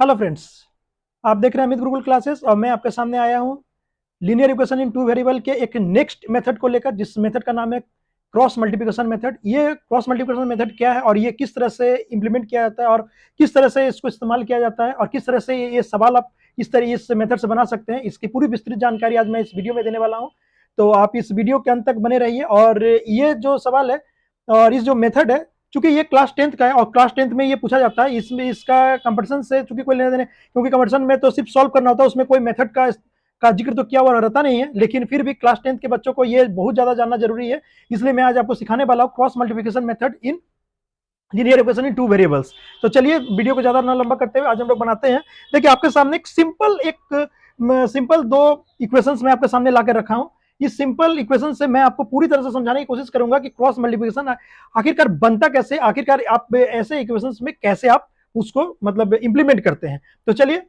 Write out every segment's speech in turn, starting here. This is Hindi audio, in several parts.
Hello friends. आप देख रहे हैं अमित गुरुकुल क्लासेस और मैं आपके सामने आया हूं linear equation in two variable के एक नेक्स्ट मेथड को लेकर, जिस मेथड का नाम है क्रॉस मल्टीप्लिकेशन मेथड। ये क्रॉस मल्टीप्लिकेशन मेथड क्या है और ये किस तरह से इंप्लीमेंट किया जाता है और किस तरह से इसको इस्तेमाल किया जाता है और किस तरह से ये सवाल आप इस मेथड से बना सकते हैं, इसकी पूरी विस्तृत जानकारी आज मैं इस वीडियो में देने वाला हूं। तो आप इस वीडियो के अंत तक बने रहिए। और ये जो सवाल है और इस जो मेथड है, चूंकि ये क्लास 10th का है और क्लास 10th में ये पूछा जाता है, इसमें इसका कंपटीशन से चूंकि कोई लेने देने, क्योंकि कंपटीशन में तो सिर्फ सॉल्व करना होता है, उसमें कोई मेथड का जिक्र तो किया हुआ रहता नहीं है, लेकिन फिर भी क्लास 10th के बच्चों को ये बहुत ज्यादा जानना जरूरी है। इसलिए मैं आज आपको सिखाने वाला हूँ cross multiplication method in linear equation in two variables. तो चलिए वीडियो को ज्यादा ना लंबा करते हुए आज हम लोग बनाते हैं। देखिए, आपके सामने एक सिंपल दो इक्वेशंस मैं आपके सामने लाकर रखा हूं। इस सिंपल इक्वेशन से मैं आपको पूरी तरह से समझाने की कोशिश करूंगा कि क्रॉस मल्टीप्लिकेशन आखिरकार बनता कैसे, आखिरकार आप ऐसे इक्वेशंस में कैसे आप उसको मतलब इंप्लीमेंट करते हैं। तो चलिए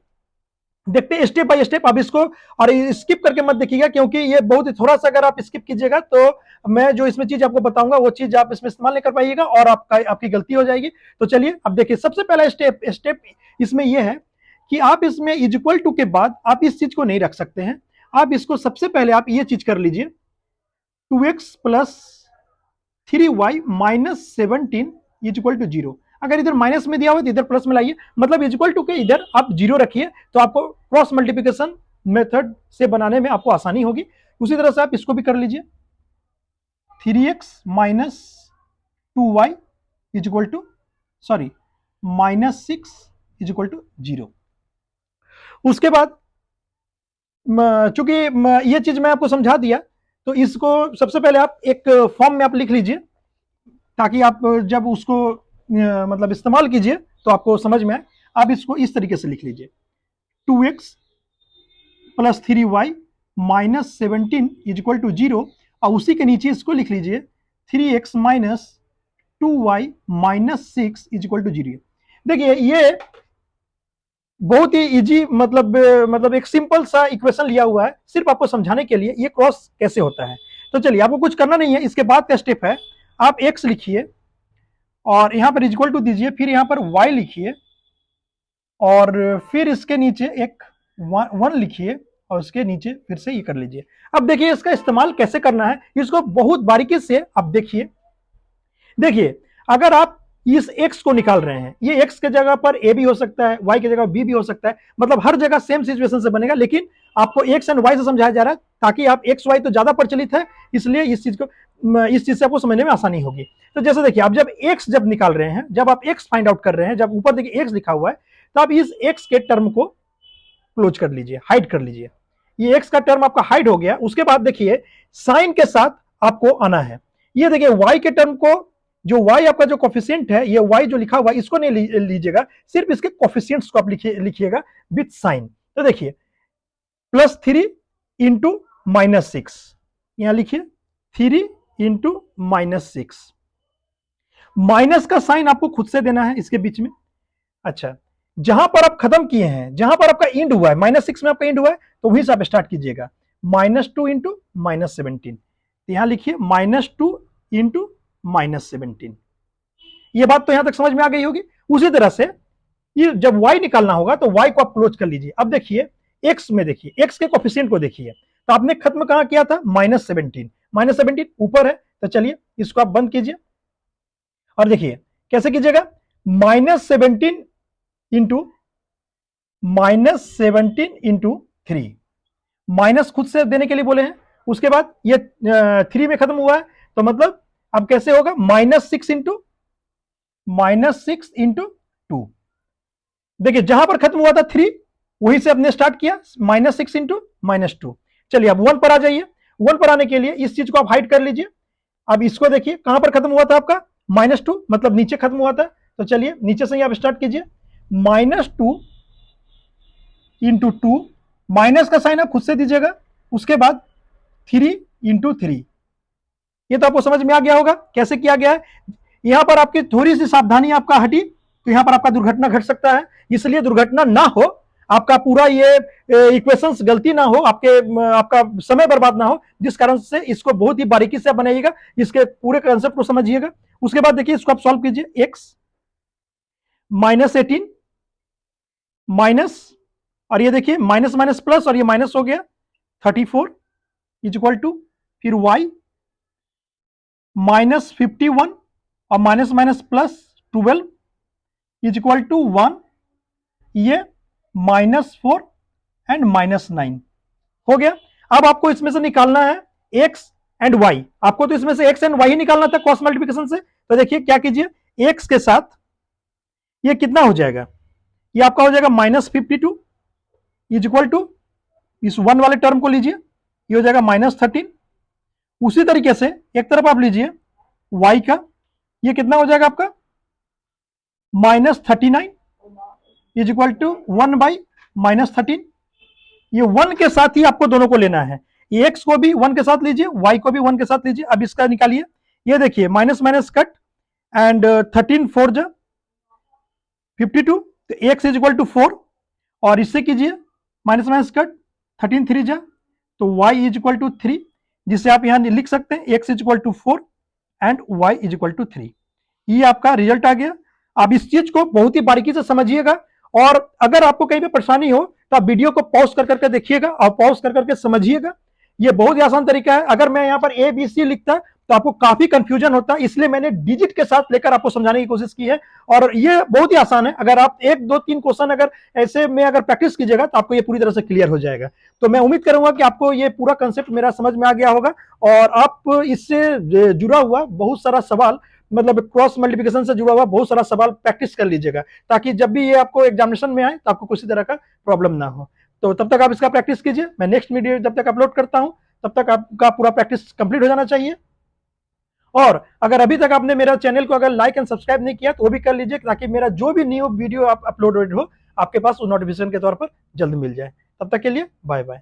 देखते हैं स्टेप बाय स्टेप। अब इसको और स्किप करके मत देखिएगा, क्योंकि ये बहुत ही थोड़ा सा अगर आप स्किप कीजिएगा तो मैं जो इसमें चीज आपको बताऊंगा वो चीज आप इसमें इस्तेमाल नहीं कर पाइएगा और आपकी गलती हो जाएगी। तो चलिए अब देखिए, सबसे पहला स्टेप इसमें यह है कि आप इसमें इज इक्वल टू के बाद आप इस चीज को नहीं रख सकते हैं। आप इसको सबसे पहले आप ये चीज कर लीजिए, 2x plus 3y minus 17 is equal to 0। अगर इधर माइनस में दिया हुआ तो इधर प्लस में लाइए, मतलब इज इक्वल टू के इधर आप 0 रखिए, तो आपको क्रॉस मल्टीप्लिकेशन मेथड से बनाने में आपको आसानी होगी। उसी तरह से आप इसको भी कर लीजिए, 3x minus 2y is equal to sorry minus 6 is equal to 0। उसके बाद चूंकि ये चीज मैं आपको समझा दिया, तो इसको सबसे पहले आप एक फॉर्म में आप लिख लीजिए, ताकि आप जब उसको मतलब इस्तेमाल कीजिए तो आपको समझ में आए। आप इसको इस तरीके से लिख लीजिए, 2x plus 3y minus 17 is equal to 0, और उसी के नीचे इसको लिख लीजिए 3x minus 2y minus 6 is equal to 0। देखिए, ये बहुत ही इजी मतलब एक सिंपल सा इक्वेशन लिया हुआ है सिर्फ आपको समझाने के लिए ये क्रॉस कैसे होता है। तो चलिए, आपको कुछ करना नहीं है। इसके बाद का स्टेप है, आप x लिखिए और यहां पर इक्वल टू दीजिए, फिर यहां पर y लिखिए और फिर इसके नीचे एक 1 लिखिए और उसके नीचे फिर से ये कर लीजिए। अब देखिए इसका इस्तेमाल कैसे करना है, इसको बहुत बारीकी से आप देखिए। देखिए, अगर आप इस x को निकाल रहे हैं, ये x के जगह पर a भी हो सकता है, y की जगह b भी हो सकता है, मतलब हर जगह सेम सिचुएशन से बनेगा, लेकिन आपको x एंड y से समझाया जा रहा है ताकि आप x y तो ज्यादा प्रचलित है, इसलिए इस चीज से आपको समझने में आसानी होगी। तो जैसे देखिए, आप जब x जब निकाल रहे हैं, जब आप x फाइंड आउट कर रहे हैं, जब ऊपर देखिए x लिखा हुआ है, तो आप इस x के टर्म को क्लोज कर लीजिए, हाइड कर लीजिए। ये x का टर्म आपका हाइड हो गया। उसके बाद देखिए साइन के साथ आपको आना है। ये देखिए y के टर्म को, जो y आपका जो कोफिशिएंट है, ये y जो लिखा हुआ है इसको नहीं लीजिएगा, सिर्फ इसके कोफिशिएंट्स को आप लिखिएगा विथ साइन। तो देखिए +3 इंटू -6, यहां लिखिए 3 इंटू -6। माइनस का साइन आपको खुद से देना है इसके बीच में। अच्छा, जहां पर आप खत्म किए हैं, जहां पर आपका इंड हुआ है, -6 में आपका इंड हुआ है, तो वहीं से आप स्टार्ट कीजिएगा, -2 इंटू -17। यहां लिखिए -2 इंटू -17। ये बात तो यहां तक समझ में आ गई होगी। उसी तरह से ये जब y निकालना होगा तो y को आप क्लोज कर लीजिए। अब देखिए x में, देखिए x के कोफिशिएंट को देखिए, तो आपने खत्म कहां किया था, -17 ऊपर है, तो चलिए इसको आप बंद कीजिए और देखिए कैसे कीजिएगा, -17 इंटू -17 इंटू 3, माइनस खुद से देने के लिए बोले हैं। उसके बाद ये 3 में खत्म हुआ है, तो मतलब अब कैसे होगा, -6 इंटू देखिए जहां पर खत्म हुआ था 3, वहीं से आपने स्टार्ट किया, -6 इंटू -2। चलिए अब 1 पर आ जाइए। 1 पर आने के लिए इस चीज को आप हाइड कर लीजिए। अब इसको देखिए कहां पर खत्म हुआ था आपका, -2, मतलब नीचे खत्म हुआ था। तो चलिए नीचे से ही आप स्टार्ट कीजिए, -2 इंटू 2, माइनस का साइन आप खुद से दीजिएगा। उसके बाद 3 इंटू 3। ये तो आपको समझ में आ गया होगा कैसे किया गया है। यहां पर आपकी थोड़ी सी सावधानी आपका हटी, तो यहां पर आपका दुर्घटना घट सकता है। इसलिए दुर्घटना ना हो, आपका पूरा ये इक्वेशंस गलती ना हो, आपका समय बर्बाद ना हो, जिस कारण से इसको बहुत ही बारीकी से बनाइएगा, इसके पूरे कंसेप्ट को समझिएगा। उसके बाद देखिए इसको आप सॉल्व कीजिए, x -18 माइनस, और ये देखिए माइनस माइनस प्लस, और ये माइनस हो गया 34 इज इक्वल टू, फिर y माइनस 51 और minus minus plus 12 is equal to 1, ये -4 एंड -9 हो गया। अब आपको इसमें से निकालना है x एंड y, आपको तो इसमें से x एंड y ही निकालना था क्रॉस मल्टीप्लिकेशन से। तो देखिए क्या कीजिए, x के साथ ये कितना हो जाएगा, ये आपका हो जाएगा -52 इज इक्वल टू, इस 1 वाले टर्म को लीजिए, ये हो जाएगा -13। उसी तरीके से एक तरफ आप लीजिए y का, ये कितना हो जाएगा आपका -39 इज इक्वल टू 1/-13। ये 1 के साथ ही आपको दोनों को लेना है, ये x को भी 1 के साथ लीजिए, y को भी 1 के साथ लीजिए। अब इसका निकालिए, ये देखिए माइनस माइनस कट एंड 13 4 जा 52, तो x इज इक्वल टू 4, और इससे कीजिए माइनस माइनस कट 13 3 जा, तो y इज इक्वल टू 3, जिसे आप यहां लिख सकते हैं x is equal to 4 and y is equal to 3। ये आपका रिजल्ट आ गया। आप इस चीज को बहुत ही बारीकी से समझिएगा, और अगर आपको कहीं पे परेशानी हो तो आप वीडियो को पॉज कर करके देखिएगा और पॉज कर करके समझिएगा। ये बहुत ही आसान तरीका है। अगर मैं यहाँ पर ABC लिखता तो आपको काफी कंफ्यूजन होता, इसलिए मैंने डिजिट के साथ लेकर आपको समझाने की कोशिश की है, और ये बहुत ही आसान है। अगर आप 1 2 3 क्वेश्चन अगर ऐसे में अगर प्रैक्टिस कीजिएगा तो आपको ये पूरी तरह से क्लियर हो जाएगा। तो मैं उम्मीद करूंगा कि आपको ये पूरा कंसेप्ट मेरा समझ में आ गया होगा, और आप इससे जुड़ा हुआ बहुत सारा सवाल, मतलब क्रॉस मल्टीप्लिकेशन से जुड़ा हुआ बहुत सारा सवाल प्रैक्टिस कर लीजिएगा, ताकि जब भी ये आपको एग्जामिनेशन में आए तो आपको किसी तरह का प्रॉब्लम ना हो। तो तब तक आप इसका प्रैक्टिस कीजिए। मैं नेक्स्ट वीडियो जब तक अपलोड करता हूं तब तक आपका पूरा प्रैक्टिस कंप्लीट हो जाना चाहिए। और अगर अभी तक आपने मेरा चैनल को अगर लाइक एंड सब्सक्राइब नहीं किया तो वो भी कर लीजिए, ताकि मेरा जो भी न्यू वीडियो आप अपलोडेड हो आपके पास नोटिफिकेशन के तौर पर जल्द मिल जाए। तब तक के लिए बाय बाय।